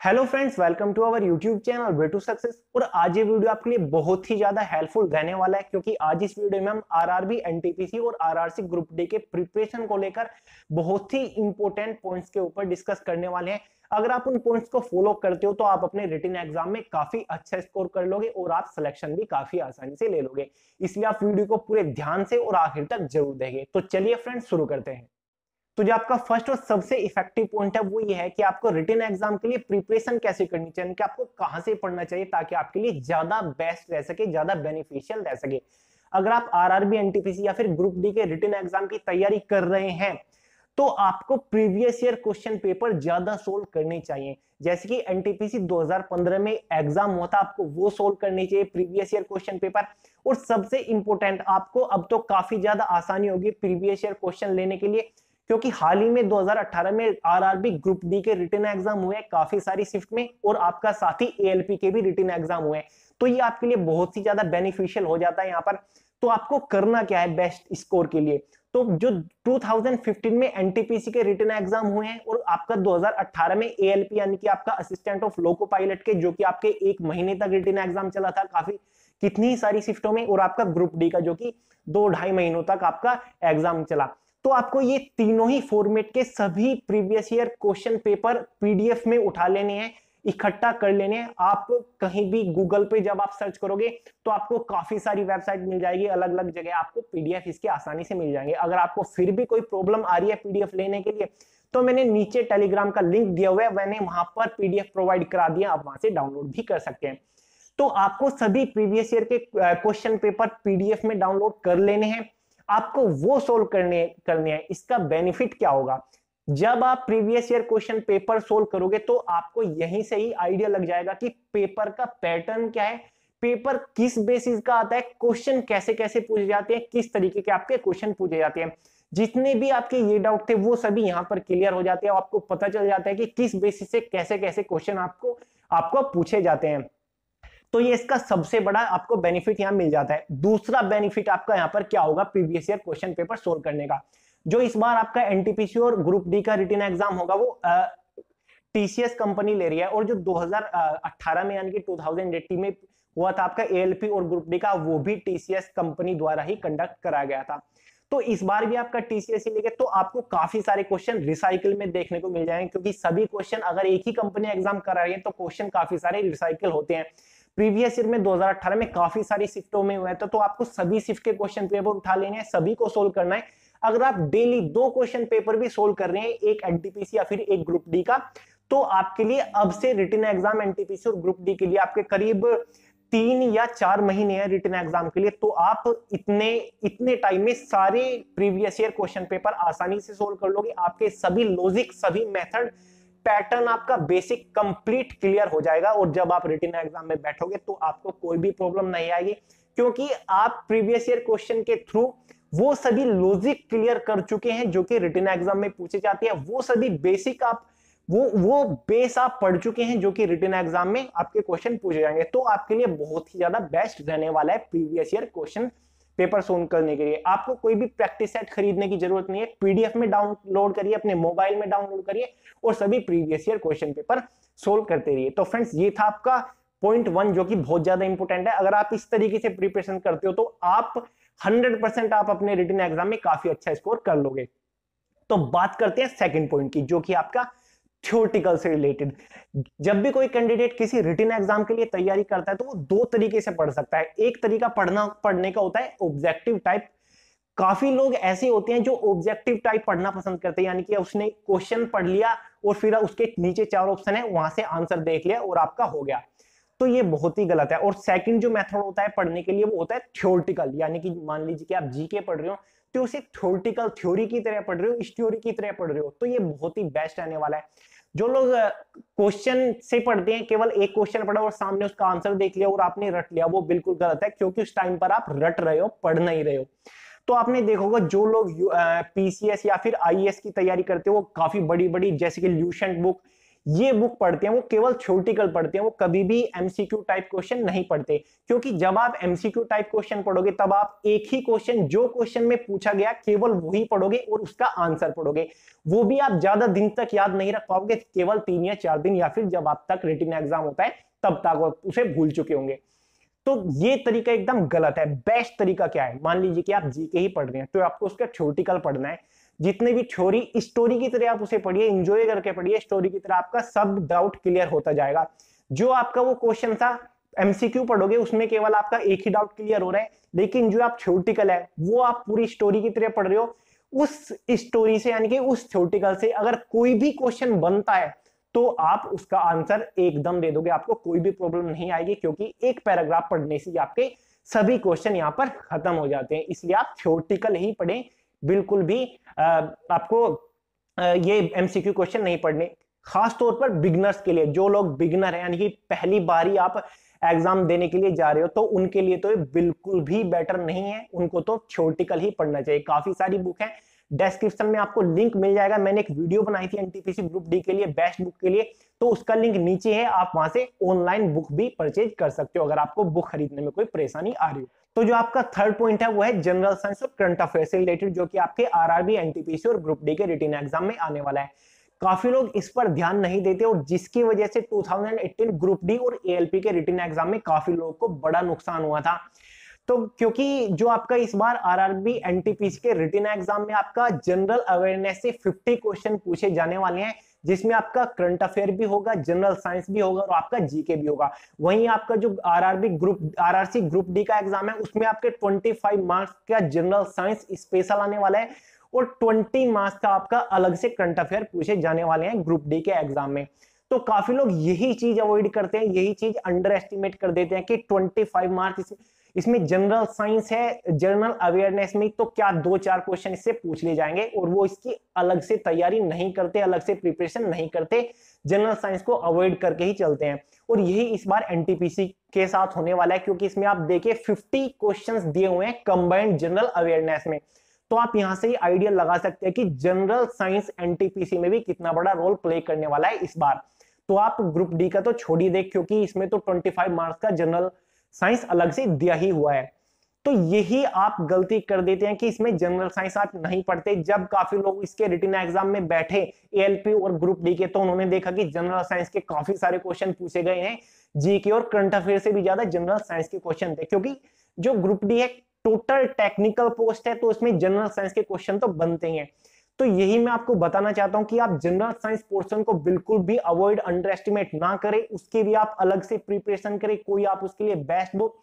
Hello friends, welcome to our YouTube channel way to success. और आज ये video आपके लिए बहुत ही ज्यादा हेल्पफुल रहने वाला है, क्योंकि आज इस वीडियो में हम आरआरबी, एनटीपीसी और आरआरसी ग्रुप डी के प्रिपरेशन को लेकर बहुत ही इंपॉर्टेंट पॉइंट्स के ऊपर डिस्कस करने वाले हैं। अगर आप उन पॉइंट्स को फॉलो करते हो तो आप अपने रिटन एग्जाम में काफी अच्छा स्कोर कर लोगे और आप सिलेक्शन भी काफी आसानी से ले लोगे। इसलिए आप वीडियो को पूरे ध्यान से और आखिर तक जरूर देखें। तो चलिए फ्रेंड्स, शुरू करते हैं। तो जो आपका फर्स्ट और सबसे इफेक्टिव पॉइंट है वो ये है कि आपको रिटन एग्जाम के लिए प्रिपरेशन कैसे करनी चाहिए, कि आपको कहां से पढ़ना चाहिए ताकि आपके लिए ज्यादा बेस्ट रह सके, ज्यादा बेनिफिशियल रह सके। अगर आप आरआरबी, एनटीपीसी या फिर ग्रुप डी के रिटन एग्जाम की तैयारी कर रहे हैं तो आपको प्रीवियस ईयर क्वेश्चन पेपर ज्यादा सोल्व करने चाहिए। जैसे कि एनटीपीसी 2015 में एग्जाम हुआ था, आपको वो सोल्व करनी चाहिए प्रीवियस ईयर क्वेश्चन पेपर। और सबसे इंपॉर्टेंट, आपको अब तो काफी ज्यादा आसानी होगी प्रीवियस ईयर क्वेश्चन लेने के लिए, क्योंकि हाल ही में 2018 में आरआरबी ग्रुप डी के रिटन एग्जाम हुए काफी सारी शिफ्ट में, और आपका साथ ही एएलपी के भी रिटन एग्जाम हुए। तो ये आपके लिए बहुत ही ज्यादा बेनिफिशियल हो जाता है यहाँ पर। तो आपको करना क्या है बेस्ट स्कोर के लिए, तो जो 2015 में एनटीपीसी के रिटन एग्जाम हुए हैं और आपका 2018 में एएलपी यानी कि आपका असिस्टेंट ऑफ लोको पायलट के, जो कि आपके 1 महीने तक रिटन एग्जाम चला था काफी कितनी सारी शिफ्टों में, और आपका ग्रुप डी का जो कि 2-2.5 महीनों तक आपका एग्जाम चला। तो आपको ये तीनों ही फॉर्मेट के सभी previous year question paper PDF में उठा लेने हैं, इकट्ठा कर लेने हैं। आप कहीं भी गूगल पे जब आप सर्च करोगे तो आपको काफी सारी वेबसाइट मिल जाएगी, अलग अलग जगह आपको पीडीएफ इसके आसानी से मिल जाएंगे। अगर आपको फिर भी कोई प्रॉब्लम आ रही है पीडीएफ लेने के लिए, तो मैंने नीचे टेलीग्राम का लिंक दिया हुआ है, मैंने वहां पर पीडीएफ प्रोवाइड करा दिया, आप वहां से डाउनलोड भी कर सकते हैं। तो आपको सभी प्रीवियस ईयर के क्वेश्चन पेपर पीडीएफ में डाउनलोड कर लेने हैं, आपको वो सोल्व करने हैं। इसका बेनिफिट क्या होगा, जब आप previous year question paper solve करोगे तो आपको यहीं से ही आइडिया लग जाएगा कि पेपर का पैटर्न क्या है, पेपर किस बेसिस का आता है, क्वेश्चन कैसे कैसे पूछे जाते हैं, किस तरीके के आपके क्वेश्चन पूछे जाते हैं। जितने भी आपके ये डाउट थे वो सभी यहां पर क्लियर हो जाते हैं, आपको पता चल जाता है कि किस बेसिस से कैसे कैसे क्वेश्चन आपको पूछे जाते हैं। तो ये इसका सबसे बड़ा आपको बेनिफिट यहां मिल जाता है। दूसरा बेनिफिट आपका यहां पर क्या होगा previous year question paper solve करने का, जो इस बार आपका एनटीपीसी और ग्रुप डी का रिटन एग्जाम होगा वो टीसीएस कंपनी ले रही है, और जो 2018 में यानी कि 2018 में हुआ था आपका एएलपी और ग्रुप डी का, वो भी टीसीएस कंपनी द्वारा ही कंडक्ट कराया गया था। तो इस बार भी आपका टीसीएस ही लेके, तो आपको काफी सारे क्वेश्चन रिसाइकिल में देखने को मिल जाएंगे, क्योंकि सभी क्वेश्चन अगर एक ही कंपनी एग्जाम करा रही है तो क्वेश्चन काफी सारे रिसाइकिल होते हैं। प्रीवियस ईयर में 2018 में काफी सारी शिफ्टों में हुए थे, तो आपको सभी शिफ्ट के क्वेश्चन पेपर उठा लेने हैं, सभी को सोल्व करना है। अगर आप डेली 2 क्वेश्चन पेपर भी सोल्व कर रहे हैं, एक एनटीपीसी या फिर एक ग्रुप डी का, तो आपके लिए अब से रिटन एग्जाम एनटीपीसी और ग्रुप डी के लिए आपके करीब 3 या 4 महीने हैं रिटन एग्जाम के लिए। तो आप इतने टाइम में सारे प्रीवियस ईयर क्वेश्चन पेपर आसानी से सोल्व कर लोगे। आपके सभी लॉजिक, सभी मेथड, पैटर्न, आपका बेसिक कंप्लीट क्लियर हो जाएगा, और जब आप रिटन एग्जाम में बैठोगे तो आपको कोई भी प्रॉब्लम नहीं आएगी, क्योंकि आप प्रीवियस ईयर क्वेश्चन के थ्रू वो सभी लॉजिक क्लियर कर चुके हैं जो कि रिटन एग्जाम में पूछे जाते हैं। वो सभी बेसिक आप वो बेस आप पढ़ चुके हैं जो कि रिटन एग्जाम में आपके क्वेश्चन पूछे जाएंगे। तो आपके लिए बहुत ही ज्यादा बेस्ट रहने वाला है previous year question paper solve करने के लिए। आपको कोई भी प्रैक्टिस सेट खरीदने की जरूरत नहीं है, पीडीएफ में डाउनलोड करिए, अपने मोबाइल में डाउनलोड करिए और सभी previous year question paper solve करते रहिए। तो फ्रेंड्स, ये था आपका पॉइंट 1 जो कि बहुत ज्यादा इंपॉर्टेंट है। अगर आप इस तरीके से प्रिपरेशन करते हो तो आप 100% आप अपने रिटन एग्जाम में काफी अच्छा स्कोर कर लोगे। तो बात करते हैं सेकंड पॉइंट की, जो कि आपका थ्योरेटिकल से रिलेटेड। जब भी कोई कैंडिडेट किसी रिटन एग्जाम के लिए तैयारी करता है तो वो 2 तरीके से पढ़ सकता है। एक तरीका पढ़ने का होता है ऑब्जेक्टिव टाइप। काफी लोग ऐसे होते हैं जो ऑब्जेक्टिव टाइप पढ़ना पसंद करते हैं, यानी कि उसने क्वेश्चन पढ़ लिया और फिर उसके नीचे 4 ऑप्शन है, वहां से आंसर देख लिया और आपका हो गया। तो ये बहुत ही गलत है। और सेकंड जो मेथड होता है पढ़ने के लिए वो होता है थ्योरेटिकल, यानी कि मान लीजिए कि आप जीके पढ़ रहे हो तो उसे थ्योरेटिकल थ्योरी की तरह पढ़ रहे हो, थ्योरी की तरह पढ़ रहे हो, तो ये बहुत ही बेस्ट रहने वाला है। जो लोग क्वेश्चन से पढ़ते हैं, केवल एक क्वेश्चन पढ़ा और सामने उसका आंसर देख लिया और आपने रट लिया, वो बिल्कुल गलत है, क्योंकि उस टाइम पर आप रट रहे हो, पढ़ नहीं रहे हो। तो आपने देखोगा जो लोग पीसीएस या फिर आईएएस की तैयारी करते हो वो काफी बड़ी बड़ी, जैसे कि ल्यूसेंट बुक ये बुक पढ़ते हैं वो केवल थ्योरेटिकल पढ़ते हैं, वो कभी भी एमसीक्यू टाइप क्वेश्चन नहीं पढ़ते, क्योंकि जब आप एमसीक्यू टाइप क्वेश्चन पढ़ोगे तब आप एक ही क्वेश्चन जो क्वेश्चन में पूछा गया केवल वही पढ़ोगे और उसका आंसर पढ़ोगे, वो भी आप ज्यादा दिन तक याद नहीं रख पाओगे, केवल 3 या 4 दिन या फिर जब आप तक रिटन एग्जाम होता है तब तक आप उसे भूल चुके होंगे। तो ये तरीका एकदम गलत है। बेस्ट तरीका क्या है, मान लीजिए कि आप जीके ही पढ़ रहे हैं तो आपको उसका थ्योरेटिकल पढ़ना है, जितने भी थ्योरी स्टोरी की तरह आप उसे पढ़िए, एंजॉय करके पढ़िए, स्टोरी की तरह आपका सब डाउट क्लियर होता जाएगा। जो आपका वो क्वेश्चन था एमसीक्यू पढ़ोगे उसमें केवल आपका एक ही डाउट क्लियर हो रहा है, लेकिन जो आप थ्योरेटिकल है वो आप पूरी स्टोरी की तरह पढ़ रहे हो, उस स्टोरी से यानी कि उस थ्योरेटिकल से अगर कोई भी क्वेश्चन बनता है तो आप उसका आंसर एकदम दे दोगे, आपको कोई भी प्रॉब्लम नहीं आएगी, क्योंकि एक पैराग्राफ पढ़ने से आपके सभी क्वेश्चन यहाँ पर खत्म हो जाते हैं। इसलिए आप थ्योरेटिकल ही पढ़ें, बिल्कुल भी आपको ये एमसीक्यू क्वेश्चन नहीं पढ़ने, खास तौर पर बिगनर्स के लिए। जो लोग बिगनर है यानी कि पहली बार ही आप एग्जाम देने के लिए जा रहे हो तो उनके लिए तो ये बिल्कुल भी बेटर नहीं है, उनको तो थ्योरेटिकल ही पढ़ना चाहिए। काफी सारी बुक है, डिस्क्रिप्शन में आपको लिंक मिल जाएगा, मैंने एक वीडियो बनाई थी एनटीपीसी ग्रुप डी के लिए बेस्ट बुक के लिए, तो उसका लिंक नीचे है, आप वहां से ऑनलाइन बुक भी परचेज कर सकते हो अगर आपको बुक खरीदने में कोई परेशानी आ रही हो। तो जो आपका थर्ड पॉइंट है वो है जनरल साइंस और करंट अफेयर से रिलेटेड, जो कि आपके आरआरबी, एनटीपीसी और ग्रुप डी के रिटन एग्जाम में आने वाला है। काफी लोग इस पर ध्यान नहीं देते और जिसकी वजह से 2018 ग्रुप डी और एएलपी के रिटन एग्जाम में काफी लोगों को बड़ा नुकसान हुआ था। तो क्योंकि जो आपका इस बार आरआरबी एनटीपीसी के रिटन एग्जाम में आपका जनरल अवेयरनेस से 50 क्वेश्चन पूछे जाने वाले हैं, जिसमें आपका करंट अफेयर भी होगा, जनरल साइंस भी होगा और आपका जीके भी होगा। वहीं आपका जो आरआरसी ग्रुप डी का एग्जाम है उसमें आपके 25 मार्क्स का जनरल साइंस स्पेशल आने वाला है और 20 मार्क्स का आपका अलग से करंट अफेयर पूछे जाने वाले हैं ग्रुप डी के एग्जाम में। तो काफी लोग यही चीज अवॉइड करते हैं, यही चीज अंडर एस्टिमेट कर देते हैं कि 25 मार्क्स इसमें जनरल साइंस है, जनरल अवेयरनेस में तो क्या 2-4 क्वेश्चन इससे पूछ ले जाएंगे, और वो इसकी अलग से तैयारी नहीं करते, अलग से प्रिपरेशन नहीं करते, जनरल साइंस को अवॉइड करके ही चलते हैं। और यही इस बार एनटीपीसी के साथ होने वाला है, क्योंकि इसमें आप देखिए 50 क्वेश्चंस दिए हुए हैं कंबाइंड जनरल अवेयरनेस में। तो आप यहां से ही आइडिया लगा सकते हैं कि जनरल साइंस एनटीपीसी में भी कितना बड़ा रोल प्ले करने वाला है इस बार। तो आप ग्रुप डी का तो छोड़ ही दे, क्योंकि इसमें तो 25 मार्क्स का जनरल साइंस अलग से दिया ही हुआ है। तो यही आप गलती कर देते हैं कि इसमें जनरल साइंस आप नहीं पढ़ते। जब काफी लोग इसके रिटन एग्जाम में बैठे एएलपी और ग्रुप डी के, तो उन्होंने देखा कि जनरल साइंस के काफी सारे क्वेश्चन पूछे गए हैं, जीके और करंट अफेयर से भी ज्यादा जनरल साइंस के क्वेश्चन थे, क्योंकि जो ग्रुप डी है टोटल टेक्निकल पोस्ट है, तो उसमें जनरल साइंस के क्वेश्चन तो बनते ही हैं। तो यही मैं आपको बताना चाहता हूं कि आप जनरल साइंस पोर्शन को बिल्कुल भी अवॉइड, अंडर एस्टिमेट ना करें, उसके भी आप अलग से प्रिपरेशन करें, कोई आप उसके लिए बेस्ट बुक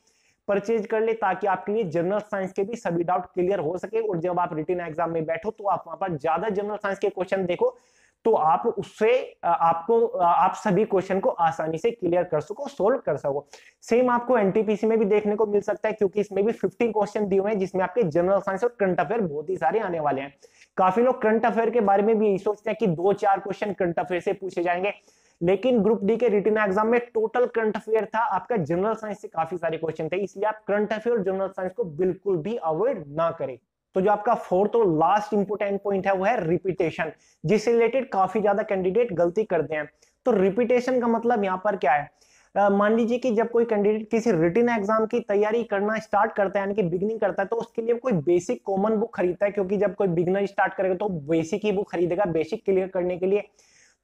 परचेज कर ले, ताकि आपके लिए जनरल साइंस के भी सभी डाउट क्लियर हो सके। और जब आप रिटन एग्जाम में बैठो तो आप वहां पर ज्यादा जनरल साइंस के क्वेश्चन देखो, तो आप उससे आप सभी क्वेश्चन को आसानी से क्लियर कर सको, सोल्व कर सको। सेम आपको एनटीपीसी में भी देखने को मिल सकता है, क्योंकि इसमें भी 15 क्वेश्चन दिए हुए हैं, जिसमें आपके जनरल साइंस और करंट अफेयर बहुत ही सारे आने वाले हैं। काफी लोग करंट अफेयर के बारे में भी यही सोचते हैं कि 2-4 क्वेश्चन करंट अफेयर से पूछे जाएंगे, लेकिन ग्रुप डी के रिटन एग्जाम में टोटल करंट अफेयर था आपका, जनरल साइंस से काफी सारे क्वेश्चन थे, इसलिए आप करंट अफेयर और जनरल साइंस को बिल्कुल भी अवॉइड ना करें। तो जो आपका फोर्थ और लास्ट इंपोर्टेंट पॉइंट है वो है रिपीटेशन, जिससे रिलेटेड काफी ज्यादा कैंडिडेट गलती करते हैं। तो रिपीटेशन का मतलब यहाँ पर क्या है, मान लीजिए कि जब कोई कैंडिडेट किसी रिटन एग्जाम की तैयारी करना स्टार्ट करता है, यानी कि बिगनिंग करता है, तो उसके लिए कोई बेसिक कॉमन बुक खरीदता है, क्योंकि जब कोई बिगनर स्टार्ट करेगा तो बेसिक ही बुक खरीदेगा बेसिक क्लियर करने के लिए।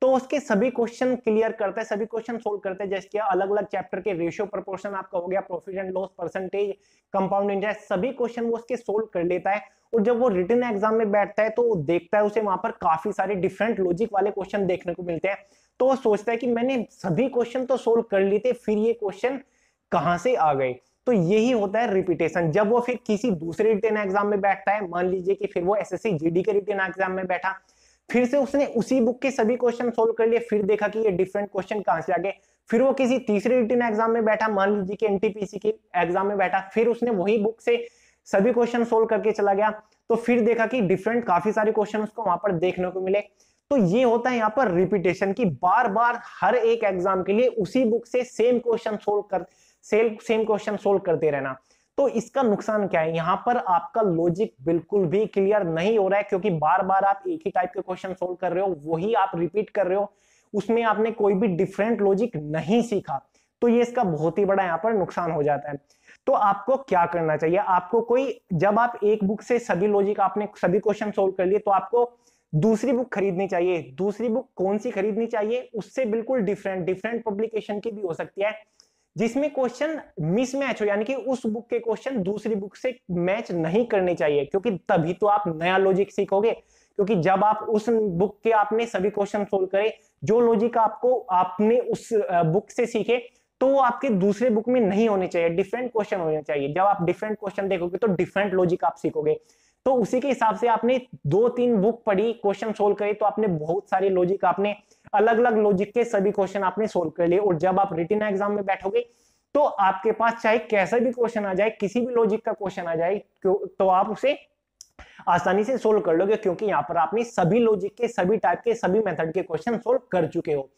तो उसके सभी क्वेश्चन क्लियर करता है, सभी क्वेश्चन सोल्व करते हैं, जैसे कि अलग अलग चैप्टर के रेशियो प्रोपोर्शन आपका हो गया, profit and loss, percentage, compound interest, सभी क्वेश्चन वो उसके सोल्व कर लेता है। और जब वो रिटन एग्जाम में बैठता है तो वो देखता है, उसे वहां पर काफी सारे डिफरेंट लॉजिक वाले क्वेश्चन देखने को मिलते हैं, तो वो सोचता है कि मैंने सभी क्वेश्चन तो सोल्व कर लिए थे, फिर ये क्वेश्चन कहां से आ गए। तो यही होता है रिपीटेशन। जब वो फिर किसी दूसरे रिटन एग्जाम में बैठता है, मान लीजिए कि फिर वो एसएससी जीडी के रिटन एग्जाम में बैठा, फिर से उसने उसी बुक के सभी क्वेश्चन सोल्व कर लिए, फिर देखा कि ये डिफरेंट क्वेश्चन कहां से आ गए, फिर वो किसी तीसरे रिटन एग्जाम में बैठा, मान लीजिए कि एनटीपीसी के एग्जाम में बैठा, फिर उसने वही बुक से सभी क्वेश्चन सोल्व करके चला गया, तो फिर देखा कि डिफरेंट काफी सारे क्वेश्चन उसको वहां पर देखने को मिले। तो ये होता है यहाँ पर रिपीटेशन की, बार बार हर एक एग्जाम के लिए उसी बुक से सेम क्वेश्चन सोल्व करते रहना। तो इसका नुकसान क्या है, यहाँ पर आपका लॉजिक बिल्कुल भी क्लियर नहीं हो रहा है, क्योंकि बार बार आप एक ही टाइप के क्वेश्चन सोल्व कर रहे हो, वही आप रिपीट कर रहे हो, उसमें आपने कोई भी डिफरेंट लॉजिक नहीं सीखा, तो ये इसका बहुत ही बड़ा यहाँ पर नुकसान हो जाता है। तो आपको क्या करना चाहिए, आपको कोई, जब आप एक बुक से सभी लॉजिक, आपने सभी क्वेश्चन सोल्व कर लिए, तो आपको दूसरी बुक खरीदनी चाहिए। दूसरी बुक कौन सी खरीदनी चाहिए, उससे बिल्कुल डिफरेंट पब्लिकेशन की भी हो सकती है, जिसमें क्वेश्चन मिसमैच हो, यानी कि उस बुक के क्वेश्चन दूसरी बुक से मैच नहीं करने चाहिए, क्योंकि तभी तो आप नया लॉजिक सीखोगे। क्योंकि जब आप उस बुक के आपने सभी क्वेश्चन सोल्व करे, जो लॉजिक आपने उस बुक से सीखे, तो वो आपके दूसरे बुक में नहीं होने चाहिए, डिफरेंट क्वेश्चन होने चाहिए। जब आप डिफरेंट क्वेश्चन देखोगे तो डिफरेंट लॉजिक आप सीखोगे। तो उसी के हिसाब से आपने 2-3 बुक पढ़ी, क्वेश्चन सोल्व करे, तो आपने बहुत सारी लॉजिक, आपने अलग अलग लॉजिक के सभी क्वेश्चन आपने सोल्व कर लिए। और जब आप रिटन एग्जाम में बैठोगे तो आपके पास चाहे कैसा भी क्वेश्चन आ जाए, किसी भी लॉजिक का क्वेश्चन आ जाए, तो आप उसे आसानी से सोल्व कर लोगे, क्योंकि यहाँ पर आपने सभी लॉजिक के, सभी टाइप के, सभी मेथड के क्वेश्चन सोल्व कर चुके हो।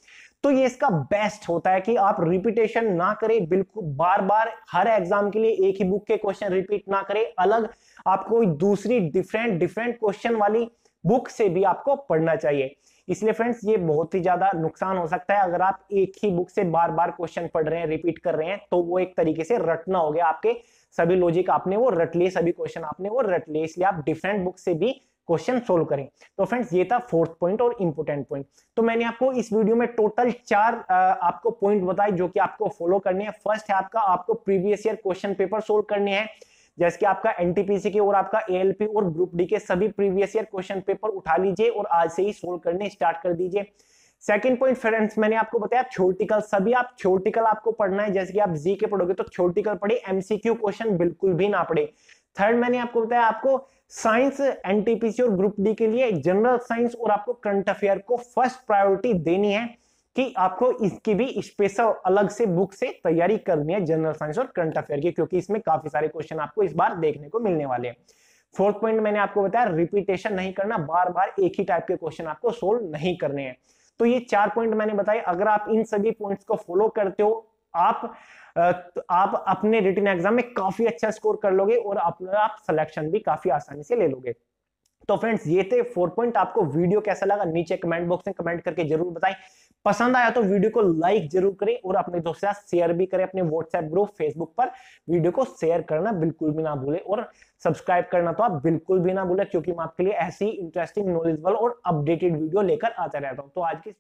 तो ये इसका बेस्ट होता है कि आप रिपीटेशन ना करें, बिल्कुल बार बार हर एग्जाम के लिए एक ही बुक के क्वेश्चन रिपीट ना करें, अलग आपको कोई दूसरी डिफरेंट क्वेश्चन वाली बुक से भी आपको पढ़ना चाहिए। इसलिए फ्रेंड्स, ये बहुत ही ज्यादा नुकसान हो सकता है अगर आप एक ही बुक से बार बार क्वेश्चन पढ़ रहे हैं, रिपीट कर रहे हैं, तो वो एक तरीके से रटना हो गया। आपके सभी लॉजिक आपने वो रट लिए, सभी क्वेश्चन आपने वो रट लिए, इसलिए आप डिफरेंट बुक से भी क्वेश्चन सोल्व करें। तो फ्रेंड्स, ये था फोर्थ पॉइंट और इंपोर्टेंट पॉइंट। तो मैंने आपको इस वीडियो में टोटल 4 आपको पॉइंट बताए जो कि आपको फॉलो करने हैं। फर्स्ट है आपको previous year question paper solve करने हैं, जैसे कि आपका एनटीपीसी के और आपका एएलपी और ग्रुप डी के सभी प्रीवियस ईयर क्वेश्चन पेपर उठा लीजिए और आज से ही सोल्व करने स्टार्ट कर दीजिए। सेकंड पॉइंट फ्रेंड्स, मैंने आपको बताया थ्योरेटिकल, सभी आप थ्योरेटिकल आपको पढ़ना है। जैसे कि आप जी के पढ़ोगे तो थ्योरेटिकल पढ़े, एमसीक्यू क्वेश्चन बिल्कुल भी ना पढ़े। थर्ड, मैंने आपको बताया आपको साइंस एनटीपीसी और ग्रुप डी के लिए जनरल साइंस और आपको करंट अफेयर को फर्स्ट प्रायोरिटी देनी है, कि आपको इसकी भी स्पेशल अलग से बुक से तैयारी करनी है, जनरल साइंस और करंट अफेयर की, क्योंकि इसमें काफी सारे क्वेश्चन आपको इस बार देखने को मिलने वाले हैं। फोर्थ पॉइंट मैंने आपको बताया रिपीटेशन नहीं करना, बार बार एक ही टाइप के क्वेश्चन आपको सोल्व नहीं करने हैं। तो ये 4 पॉइंट मैंने बताए, अगर आप इन सभी पॉइंट्स को फॉलो करते हो, आप अपने रिटन एग्जाम में काफी अच्छा स्कोर कर लोगे और आप सिलेक्शन भी काफी आसानी से ले लोगे। तो फ्रेंड्स, ये थे 4 पॉइंट। आपको वीडियो कैसा लगा नीचे कमेंट बॉक्स में कमेंट करके जरूर बताएं। पसंद आया तो वीडियो को लाइक जरूर करें और अपने दोस्तों के साथ शेयर भी करें। अपने व्हाट्सएप ग्रुप, फेसबुक पर वीडियो को शेयर करना बिल्कुल भी ना भूलें और सब्सक्राइब करना तो आप बिल्कुल भी ना भूलें, क्योंकि मैं आपके लिए ऐसी इंटरेस्टिंग, नॉलेजेबल और अपडेटेड वीडियो लेकर आता रहता हूं। तो आज की